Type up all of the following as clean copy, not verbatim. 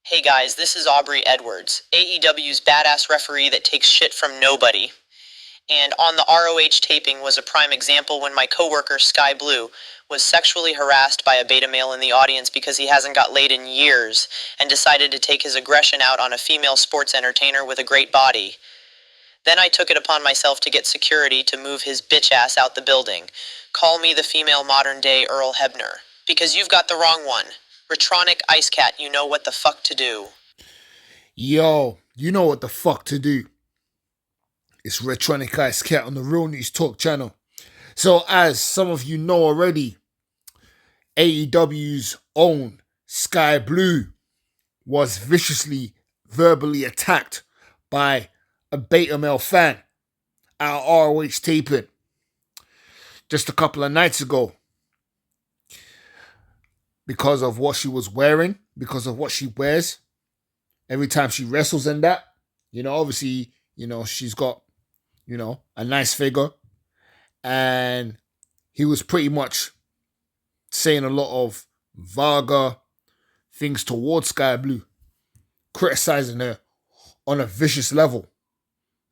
Hey guys, this is Aubrey Edwards, AEW's badass referee that takes shit from nobody. And on the ROH taping was a prime example when my coworker Skye Blue was sexually harassed by a beta male in the audience because he hasn't got laid in years and decided to take his aggression out on a female sports entertainer with a great body. Then I took it upon myself to get security to move his bitch ass out the building. Call me the female modern day Earl Hebner. Because you've got the wrong one. Retronic Ice Cat, you know what the fuck to do. Yo, you know what the fuck to do. It's Retronic Ice Cat on the Real News Talk channel. So as some of you know already, AEW's own Skye Blue was viciously verbally attacked by a beta male fan at ROH taping just a couple of nights ago because of what she was wearing, because of what she wears every time she wrestles and that. Obviously, she's got, a nice figure. And he was pretty much saying a lot of vulgar things towards Skye Blue, criticizing her on a vicious level,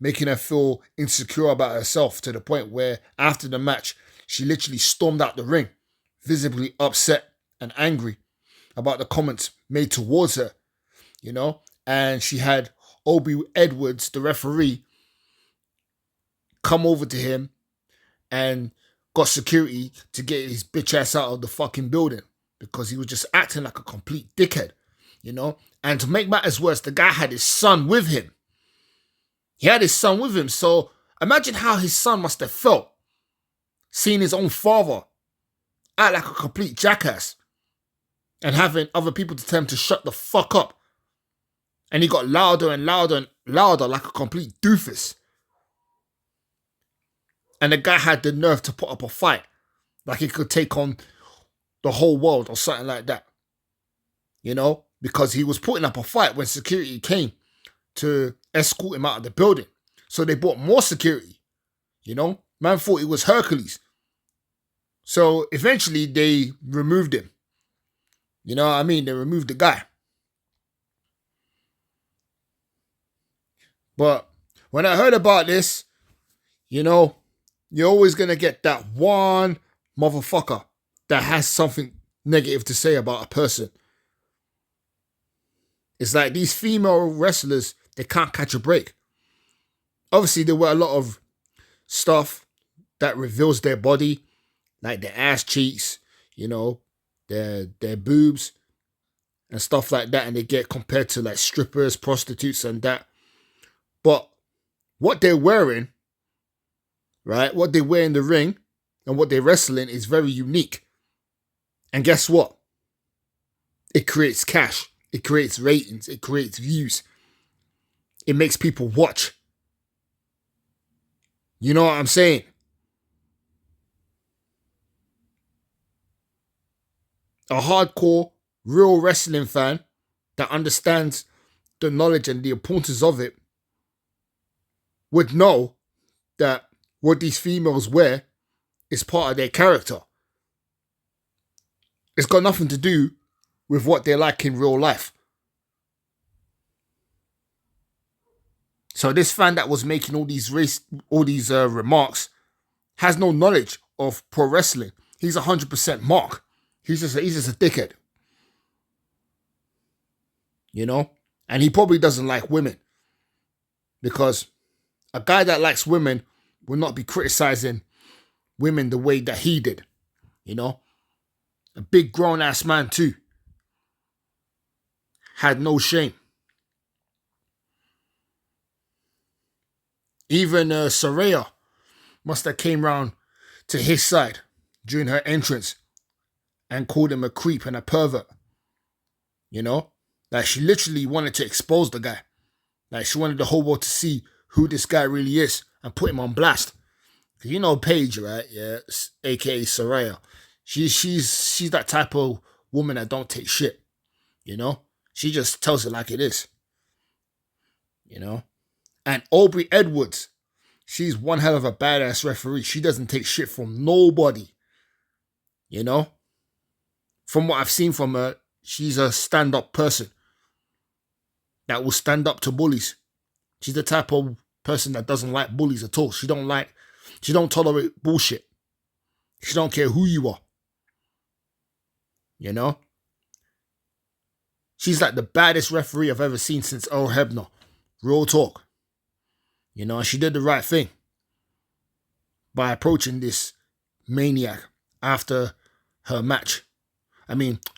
making her feel insecure about herself to the point where after the match, she literally stormed out the ring, visibly upset and angry about the comments made towards her, and she had Aubrey Edwards, the referee, come over to him and got security to get his bitch ass out of the fucking building because he was just acting like a complete dickhead, And to make matters worse, the guy had his son with him. He had his son with him, so imagine how his son must have felt seeing his own father act like a complete jackass and having other people to tell him to shut the fuck up. And he got louder and louder and louder like a complete doofus. And the guy had the nerve to put up a fight like he could take on the whole world or something like that. Because he was putting up a fight when security came to escort him out of the building. So they brought more security. Man thought it was Hercules. So eventually they removed him. They removed the guy. But when I heard about this, you're always going to get that one motherfucker that has something negative to say about a person. It's like these female wrestlers, they can't catch a break. Obviously, there were a lot of stuff that reveals their body, like their ass cheeks, their boobs and stuff like that. And they get compared to like strippers, prostitutes and that. But what they're wearing, right? What they wear in the ring and what they're wrestling is very unique. And guess what? It creates cash. It creates ratings. It creates views. It makes people watch. You know what I'm saying? A hardcore, real wrestling fan that understands the knowledge and the importance of it would know that what these females wear is part of their character. It's got nothing to do with what they're like in real life. So this fan that was making all these remarks has no knowledge of pro wrestling. He's 100% mark. He's just a dickhead. And he probably doesn't like women. Because a guy that likes women will not be criticizing women the way that he did. A big grown ass man too. Had no shame. Even Saraya must have came round to his side during her entrance and called him a creep and a pervert. Like she literally wanted to expose the guy. Like she wanted the whole world to see who this guy really is and put him on blast. Paige, right? Yeah, aka Saraya. She's that type of woman that don't take shit. She just tells it like it is. And Aubrey Edwards, she's one hell of a badass referee. She doesn't take shit from nobody. From what I've seen from her, she's a stand-up person. that will stand up to bullies. She's the type of person that doesn't like bullies at all. She don't tolerate bullshit. She don't care who you are. You know? She's like the baddest referee I've ever seen since Earl Hebner. Real talk. You know, and she did the right thing by approaching this maniac after her match.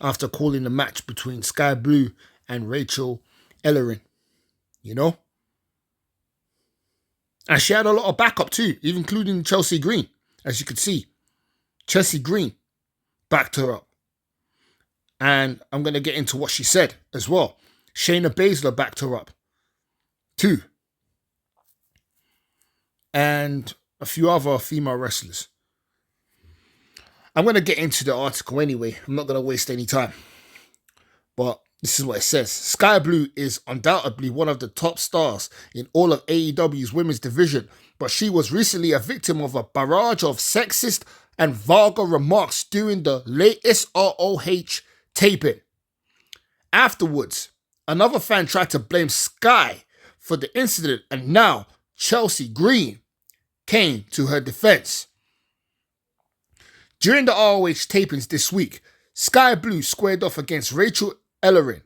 After calling the match between Skye Blue and Rachel Ellering. You know? And she had a lot of backup too, even including Chelsea Green. As you could see, Chelsea Green backed her up. And I'm going to get into what she said as well. Shayna Baszler backed her up too. And a few other female wrestlers. I'm going to get into the article anyway. I'm not going to waste any time. But this is what it says. Skye Blue is undoubtedly one of the top stars in all of AEW's women's division, but she was recently a victim of a barrage of sexist and vulgar remarks during the latest ROH taping. Afterwards, another fan tried to blame Skye for the incident, and now Chelsea Green came to her defense. During the ROH tapings this week, Skye Blue squared off against Rachel Ellering.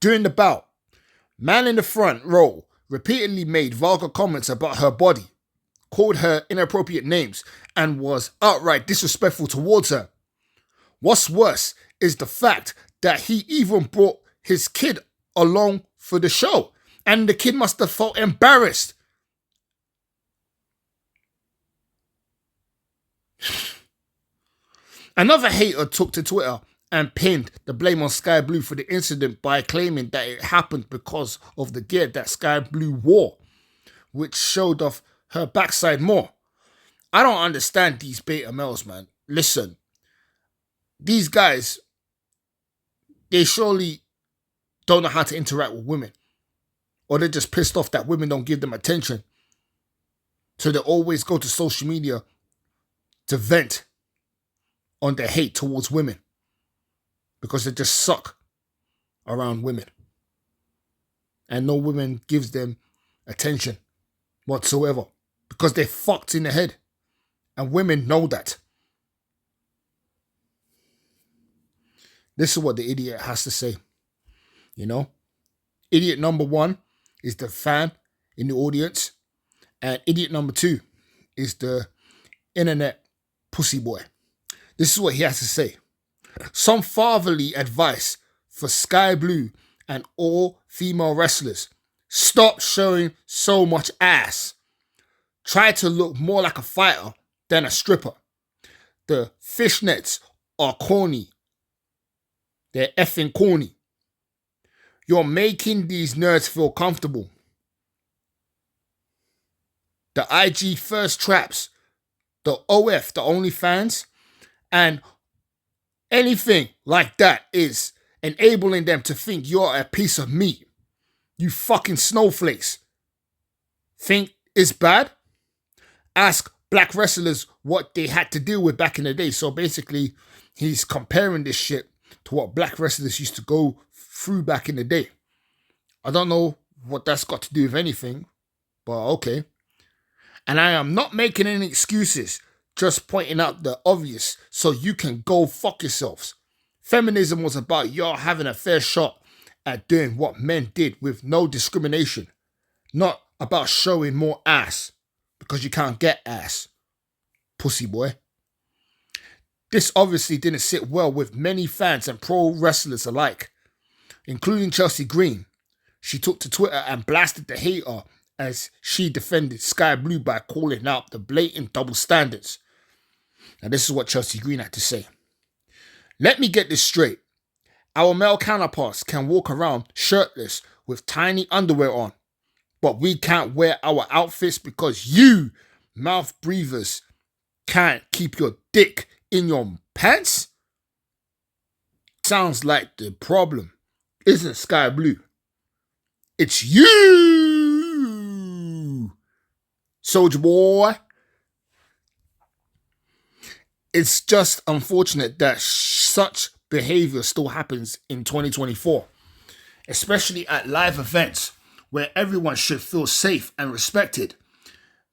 During the bout, man in the front row repeatedly made vulgar comments about her body, called her inappropriate names, and was outright disrespectful towards her. What's worse is the fact that he even brought his kid along for the show, and the kid must have felt embarrassed. Another hater took to Twitter and pinned the blame on Skye Blue for the incident by claiming that it happened because of the gear that Skye Blue wore, which showed off her backside more. I don't understand these beta males, man. Listen, these guys, they surely don't know how to interact with women. Or they're just pissed off that women don't give them attention. So they always go to social media to vent on their hate towards women. Because they just suck around women. And no woman gives them attention whatsoever. Because they're fucked in the head. And women know that. This is what the idiot has to say. You know? Idiot number one is the fan in the audience. And idiot number two is the internet pussy boy. This is what he has to say. Some fatherly advice for Skye Blue and all female wrestlers. Stop showing so much ass. Try to look more like a fighter than a stripper. The fishnets are corny. They're effing corny. You're making these nerds feel comfortable. The IG first traps, the OF, the OnlyFans, and anything like that is enabling them to think you're a piece of meat. You fucking snowflakes. Think it's bad? Ask black wrestlers what they had to deal with back in the day. So basically, he's comparing this shit to what black wrestlers used to go through back in the day. I don't know what that's got to do with anything, but okay. And I am not making any excuses, just pointing out the obvious so you can go fuck yourselves. Feminism was about y'all having a fair shot at doing what men did with no discrimination, not about showing more ass because you can't get ass. Pussy boy. This obviously didn't sit well with many fans and pro wrestlers alike, including Chelsea Green. She took to Twitter and blasted the hater as she defended Skye Blue by calling out the blatant double standards. Now this is what Chelsea Green had to say. Let me get this straight. Our male counterparts can walk around shirtless with tiny underwear on, but we can't wear our outfits because you, mouth breathers, can't keep your dick in your pants? Sounds like the problem isn't Skye Blue. It's you, Soldier Boy. It's just unfortunate that such behavior still happens in 2024. especially at live events where everyone should feel safe and respected.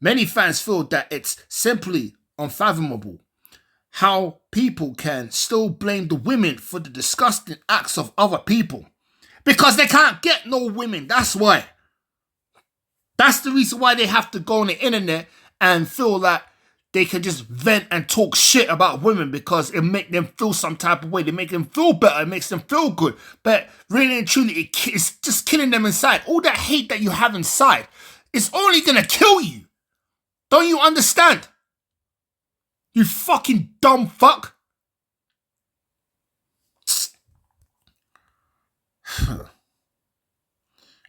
Many fans feel that it's simply unfathomable how people can still blame the women for the disgusting acts of other people. Because they can't get no women, that's why. That's the reason why they have to go on the internet and feel like they can just vent and talk shit about women because it make them feel some type of way. They make them feel better. It makes them feel good. But really and truly, it's just killing them inside. All that hate that you have inside is only going to kill you. Don't you understand? You fucking dumb fuck.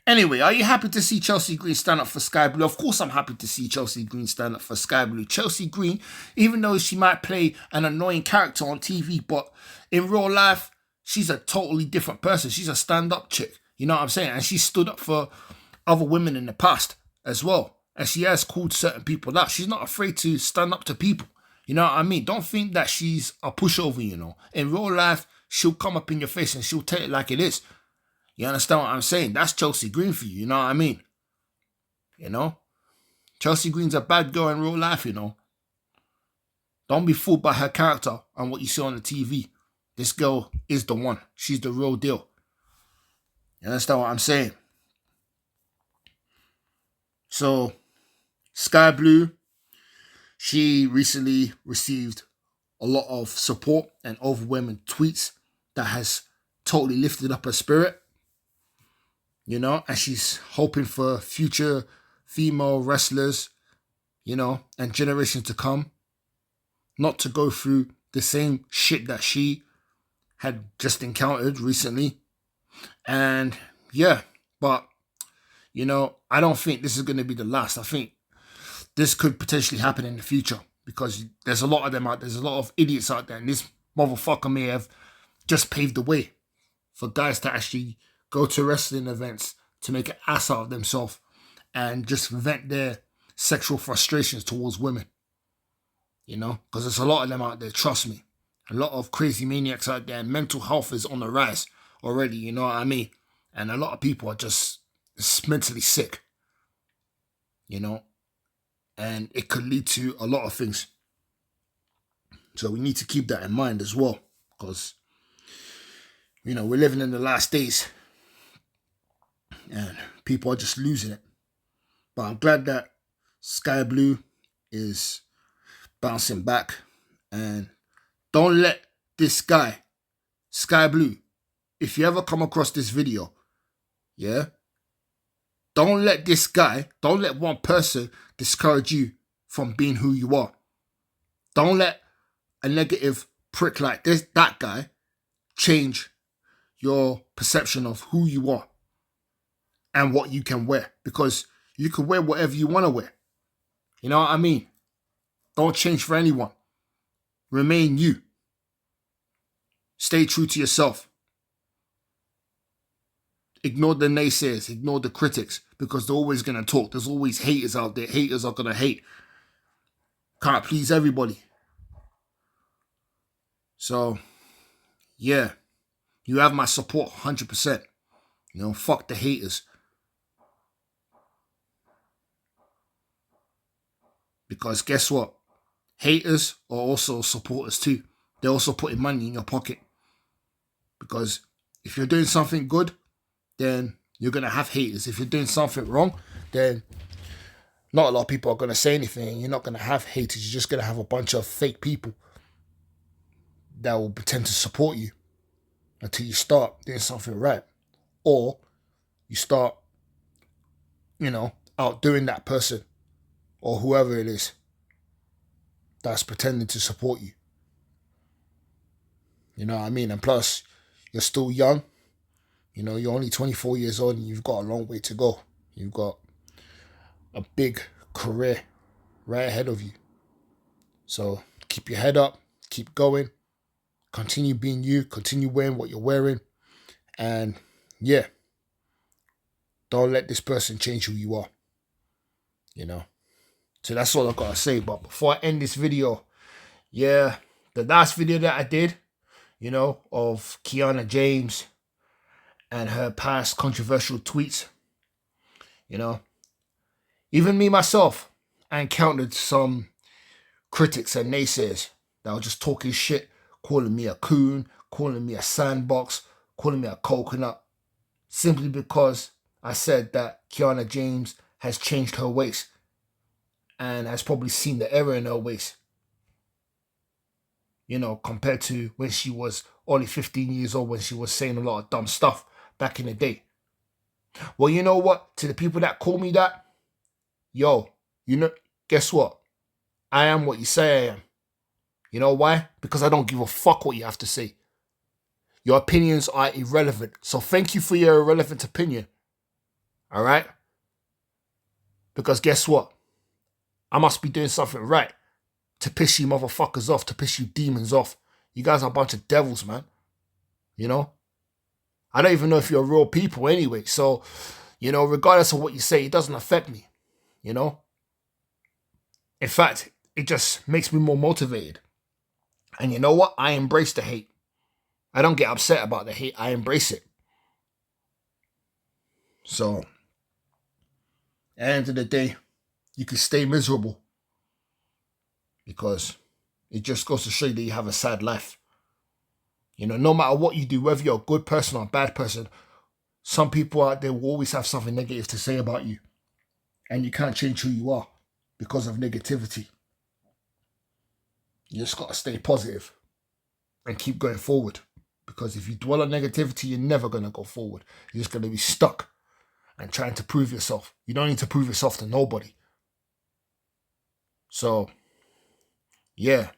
Anyway, are you happy to see Chelsea Green stand up for Skye Blue? Of course I'm happy to see Chelsea Green stand up for Skye Blue. Chelsea Green, even though she might play an annoying character on TV, but in real life, she's a totally different person. She's a stand-up chick. You know what I'm saying? And she stood up for other women in the past as well. And she has called certain people out. She's not afraid to stand up to people. You know what I mean? Don't think that she's a pushover, you know. In real life, she'll come up in your face and she'll tell it like it is. You understand what I'm saying? That's Chelsea Green for you, you know what I mean? You know? Chelsea Green's a bad girl in real life, you know? Don't be fooled by her character and what you see on the TV. This girl is the one. She's the real deal. You understand what I'm saying? So, Skye Blue, she recently received a lot of support and overwhelming tweets that has totally lifted up her spirit. You know, and she's hoping for future female wrestlers, you know, and generations to come, not to go through the same shit that she had just encountered recently. And yeah, but, you know, I don't think this is going to be the last. I think this could potentially happen in the future because there's a lot of them out there. There's a lot of idiots out there. And this motherfucker may have just paved the way for guys to actually go to wrestling events to make an ass out of themselves and just vent their sexual frustrations towards women. You know, because there's a lot of them out there, trust me. A lot of crazy maniacs out there, and mental health is on the rise already, you know what I mean? And a lot of people are just mentally sick, you know, and it could lead to a lot of things. So we need to keep that in mind as well, because, you know, we're living in the last days and people are just losing it. But I'm glad that Skye Blue is bouncing back, and don't let this guy, Skye Blue, if you ever come across this video, yeah, don't let this guy, don't let one person discourage you from being who you are. Don't let a negative prick like that guy, change your perception of who you are and what you can wear, because you can wear whatever you want to wear. You know what I mean? Don't change for anyone. Remain you. Stay true to yourself. Ignore the naysayers, ignore the critics, because they're always going to talk. There's always haters out there. Haters are going to hate. Can't please everybody. So, yeah, you have my support 100%. You know, fuck the haters. Because guess what? Haters are also supporters too. They're also putting money in your pocket. Because if you're doing something good, then you're going to have haters. If you're doing something wrong, then not a lot of people are going to say anything. You're not going to have haters. You're just going to have a bunch of fake people that will pretend to support you until you start doing something right. Or you start, you know, outdoing that person or whoever it is that's pretending to support you. You know what I mean? And plus, you're still young. You know, you're only 24 years old and you've got a long way to go. You've got a big career right ahead of you. So keep your head up, keep going, continue being you, continue wearing what you're wearing. And yeah, don't let this person change who you are. You know? So that's all I've got to say. But before I end this video, yeah, the last video that I did, you know, of Kiana James and her past controversial tweets. You know, even me myself, I encountered some critics and naysayers that were just talking shit, calling me a coon, calling me a sandbox, calling me a coconut, simply because I said that Kiana James has changed her ways and has probably seen the error in her ways. You know, compared to when she was only 15 years old, when she was saying a lot of dumb stuff back in the day. Well, you know what? To the people that call me that, yo, you know, guess what? I am what you say I am. You know why? Because I don't give a fuck what you have to say. Your opinions are irrelevant. So thank you for your irrelevant opinion. All right? Because guess what? I must be doing something right to piss you motherfuckers off, to piss you demons off. You guys are a bunch of devils, man. You know? I don't even know if you're real people anyway. So, you know, regardless of what you say, it doesn't affect me. You know? In fact, it just makes me more motivated. And you know what? I embrace the hate. I don't get upset about the hate. I embrace it. So, at the end of the day, you can stay miserable. Because it just goes to show you that you have a sad life. You know, no matter what you do, whether you're a good person or a bad person, some people out there will always have something negative to say about you. And you can't change who you are because of negativity. You just got to stay positive and keep going forward. Because if you dwell on negativity, you're never going to go forward. You're just going to be stuck and trying to prove yourself. You don't need to prove yourself to nobody. So, yeah,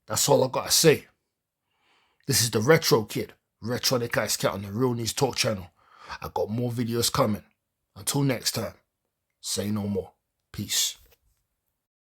that's all I got to say. This is the Retro Kid, Retronic Ice Cat on the Real News Talk channel. I got more videos coming. Until next time, say no more. Peace.